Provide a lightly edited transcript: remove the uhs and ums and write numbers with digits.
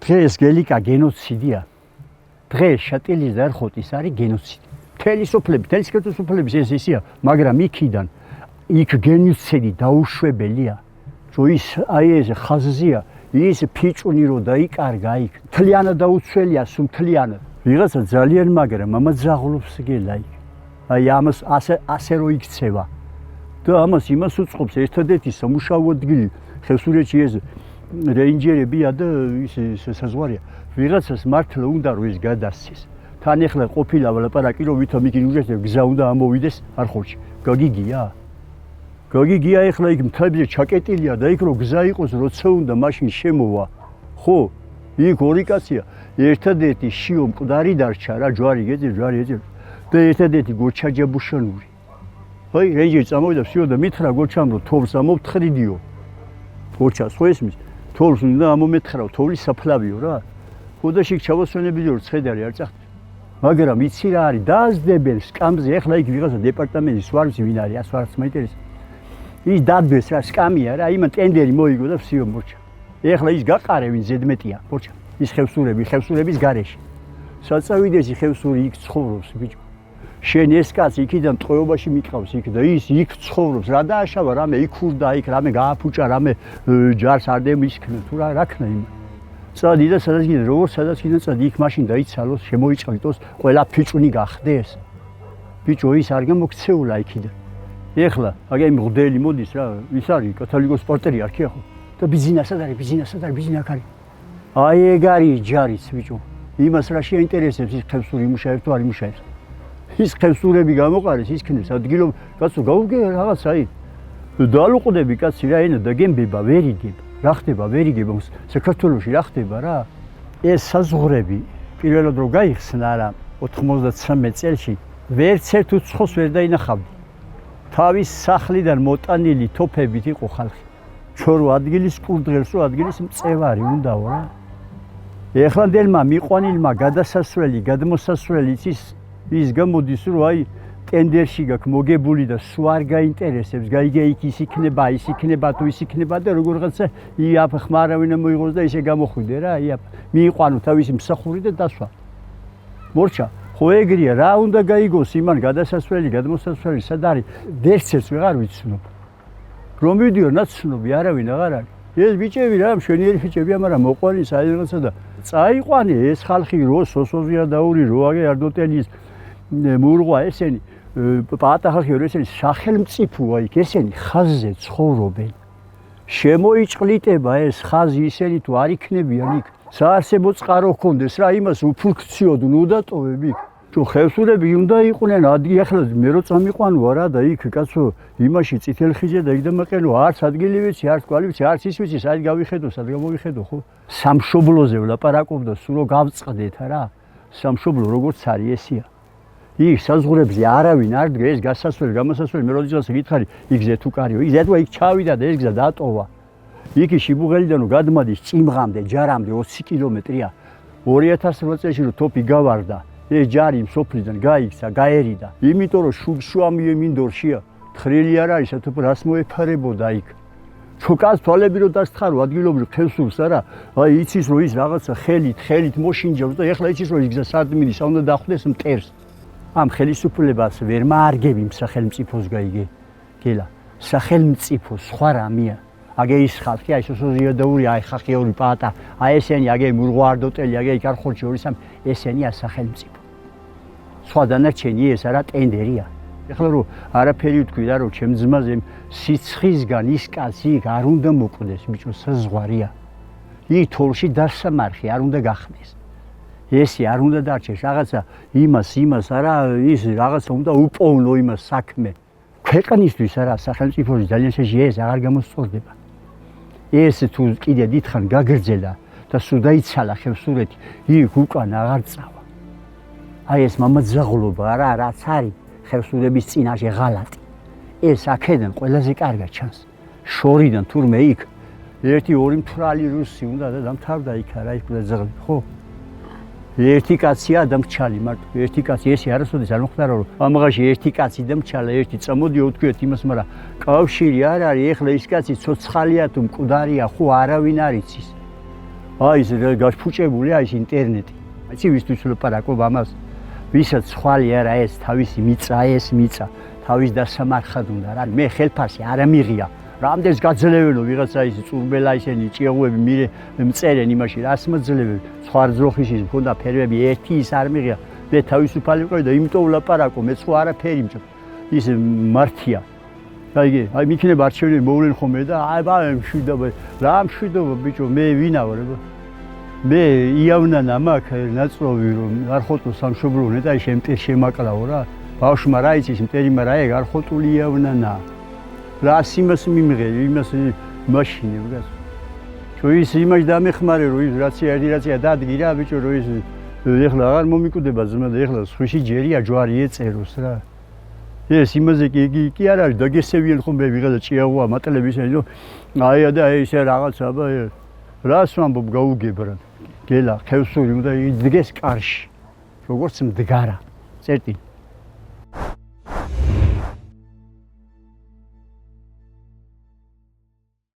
დღეს გელიკა გენოციდია. დღეს შატილის და ერხოტის არის გენოციდი. მთელი სოფლები, მთელი საქართველოს სოფლების ეს ისია, მაგრამ იქიდან იქ გენოციდი დაუშვებელია. რომ ის აი ეს ხაზზია, ის ფიჭუნი რო დაიკარგა იქ. მთლიანად დაუცველია, სუმთლიანად. ვიღაცა ძალიან მაგრამ ამას ზაღლობს გელა იქ. აი ამას ასე რო იქცევა. და ამას იმას უწყობს ერთადერთი სამუშაო ადგილი ხევსურეთში ეს რეინჯერებია და ის საზღვარია. ვიღაცას მართლა უნდა რომ ის გადასცეს. თან ეხლა ყოფილა ვლაპარაკი რომ ვითომ იქ უჯრედზე გზა უნდა ამოვიდეს არხოვში. გაგიგია? გაგიგია ეხლა იქ მთებზე ჩაკეტილია და იქ რო გზა იყოს როცა უნდა მაშინ შემოვა. ხო? იქ ორი კაცია. ერთადერთი შიო მკვდარი დარჩა რა ჯვარი გეძირ ჯვარი ეძირ და ერთადერთი გოჩა ჯაბუშანური. აი რეინჯერი წამოვიდა შიო და მითხრა გოჩამ რომ თოვს ამოვთხრიდიო. გოჩას ხო ესმის? თოვს უნდა ამომეთხრაო, თოვლის საფლავიო რა. ხო და შიგ ჩავასვენებიო რომ ცხედარი არ წახდე. მაგრამ იცი რა არის დაასდებენ სკამზე ეხლა იქ ვიღაცა დეპარტამენტის სვარცი ვინ არის ასვარც მაინტერესებს. ის დადბეს რა სკამია რა იმან ტენდერი მოიგო და ვსიო მორჩა. ეხლა ის გაყარე ვინ ზედმეტია მორჩა. ის ხევსურების გარეშე. საწავიდეს ხევსური იქ ცხოვრობს ბიჭო. შენ ეს კაცი იქიდან ტყვეობაში მიყავს იქ და ის იქ ცხოვრობს რა დააშავა რამე იქურდა იქ რამე გააფუჭა რამე ჯარს არ დემისქნა თუ რა ქნა იმ წადი და სადაც კიდე როგორ სადაც კიდე წადი იქ მაშინ დაიცალოს შემოიჭრიტოს ყველა ფიჭუნი გახდეს ბიჭო ის არ გამოგცეულა იქიდან ეხლა აგე მღვდელი მოდის რა ის არის კათოლიკოს პორტერიარქია ხო და ბიზნესად არის ბიზნეს არის აი ეგ არის ჯარიც ბიჭო იმას რა შეინტერესებს ის ხევსური იმუშავებს თუ არ იმუშავებს ის ხევსურები გამოყარეს ისქნებს ადგილობ კაცო გაუგე რაღაც აი დალუყდები კაცი რა ენა და გემბება ვერ იგება რა ხდება ვერ იგება საქართველოში რა ხდება რა ეს საზღვრები პირველად რო გაიხსნა რა 93 წელში ვერც ერთ უცხოს ვერ დაინახავდი თავის სახლიდან მოტანილი თოფებით იყო ხალხი ჩორო ადგილის კურდღელს რო ადგილის მწევარი უნდაო რა ეხლანდელმა მიყვანილმა გადასასვლელი გადმოსასვლელი ის გამოდის რომ აი ტენდერში გაქვს მოგებული და სულ არ გაინტერესებს გაიგე იქ ის იქნება თუ ის იქნება და როგორღაცა იაფ ხმარავინა მოიღოს და ისე გამოხვიდე რა იაფ მიიყვანო თავისი მსახური და დასვა მორჩა ხო ეგრეა რა უნდა გაიგოს იმან გადასასვლელი გადმოსასვლელი სად არის ვერცერს ვეღარ ვიცნობ რომ მიდიო ნაცნობი არავინ აღარ არის ეს ბიჭები რა მშვენიერი ბიჭებია მაგრამ მოყვანის აი რაღაცა და წაიყვანე ეს ხალხი რო სოსოზია დაური რო აგე არდოტელის მურღვა ესენი პატახახიო ესენი სახელმწიფოა იქ ესენი ხაზზე ცხოვრობენ შემოიჭყლიტება ეს ხაზი ისენი თუ არ იქნებიან იქ საარსებო წყარო ჰქონდეს რა იმას უფუნქციოდნ უდატოვებ იქ თუ ხევსურები უნდა იყვნენ ადგილი ახლა მე რო წამიყვანოა რა და იქ კაცო იმაში წითელხიზე და იქ დამაყენო არც ადგილი ვიცი არც კვალი ვიცი არც ის ვიცი საით გავიხედო სად გამოვიხედო ხო სამშობლოზე ვლაპარაკობდა სულ რო გავწყდეთ რა სამშობლო როგორც არის ესია იქ საზღვრებზე არავინ არ დგა ეს გასასვლელი გამოსასვლელი მე როდესაც გითხარი იქზე თუ კარიო იქ იქ ჩავიდა და ეს გზა დატოვა იქ შიბუღელიდან გადმადის წიმღამდე ჯარამდე 20 კილომეტრია 2008 წელში რო თოფი გავარდა ეს ჯარი სოფლიდან გაიქცა გაერიდა იმიტომ რომ შუამიე მინდორშია თხრილი არ არის თუ რას მოეფარებოდა იქ ჩოკას თვალები რო დასთხარო ადგილობრივ ხევსურს არა აი იცის რომ ის რაღაცა ხელით მოშინჯავს და ეხლა იცის რომ ის გზა სარდმინის უნდა დახვდეს მტერს ამ ხელისუფლებას ვერ მაარგები სახელმწიფოს გაიგე გელა სახელმწიფო სხვა რამეა აგე ის ხალხი აი სოსოზია დაური აი ხახიორი პატა აი ესენი აგე მურღვარდოტელი აგე კარხორჩი 2-3 ესენია სახელმწიფო სხვა დანარჩენი ეს არა ტენდერია ეხლა რომ არაფერი ვთქვი რა რომ ჩემ ძმაზე სიცხისგან ის კაცი იქ არ უნდა მოკვდეს ბიჭო საზღვარია იქ თოლში დასამარხი არ უნდა გახდეს ესი არ უნდა დარჩეს რაღაცა იმას არა ის რაღაცა უნდა უპოვნო იმას საქმე ქვეყნისთვის არა სახელმწიფოში ძალიან შეჟია ეს აღარ გამოსწორდება ეს თუ კიდე დიდხან გაგრძელდა და სულ დაიცალა ხევსურეთი იქ უკან აღარ წავა აი ეს მამაძაღლობა არა რაც არის ხევსურების წინაშე ღალატი ეს აქედან ყველაზე კარგად ჩანს შორიდან თურმე იქ 1-2 მთვრალი რუსი უნდა და დამთავრდა იქ არა ის ძაღლი ხო ერთი კაცია დამრჩალი მარტო ერთი კაცი ესე არასოდეს არ მოხდარა რომ ამაღაში ერთი კაცი დამრჩალა ერთი წამოდიო ვთქვით იმას მაგრამ კავშირი არ არის ეხლა ის კაცი ცოცხალია თუ მკვდარია ხო არავინ არ იცის აი ეს გაშფუჭებულია ის ინტერნეტი. იცი ვისთვის ვლაპარაკობ ამას? ვისაც ხვალი არა ეს თავისი მიწა ეს მიწა თავის დასამარხად უნდა რა მე ხელფასი არ მიღია რამდენს გაძლევენო ვიღაცა ის წურბელა ისენი ჭიაღუები მირე მწერენ იმაში რას მოძლებენ სხვა ძროხის ის მქონდა ფერები ერთი ის არ მიღია მე თავისუფალი ვიყავი და იმიტომ ვლაპარაკო მე სხვა არაფერი მჭ ის მართია აი მიქნება არჩევნები მოვლენ ხოლმე და აი მშვიდობა რა მშვიდობა ბიჭო მე ვინა ვარ მე იავნანა მაქვს ნაწლოვი რომ არ ხოტო სამშობლო და შემაკრავო რა ბავშვმა რა იცის მტერიმა რა ეგ არ ხოტული იავნანა რა სიმას მიმღე იმას მაშინე ვგას თუ ის იმაში დამეხმარე რომ ის რაცია დადგი რა ბიჭო რომ ის ეხლა აღარ მომიკვდება ძმა და ეხლა სხვისი ჯერია ჯვარი ეწეროს რა ეს იმაზე კი არ არის დაგესევიან ხოლმე ვიღაცა ჭიაღუა მატლები ისე რომ აი და ეს რაღაცა რას ვამბობ გაუგებრად გელა ხევსური უნდა იდგეს კარში როგორც მდგარა წერტილი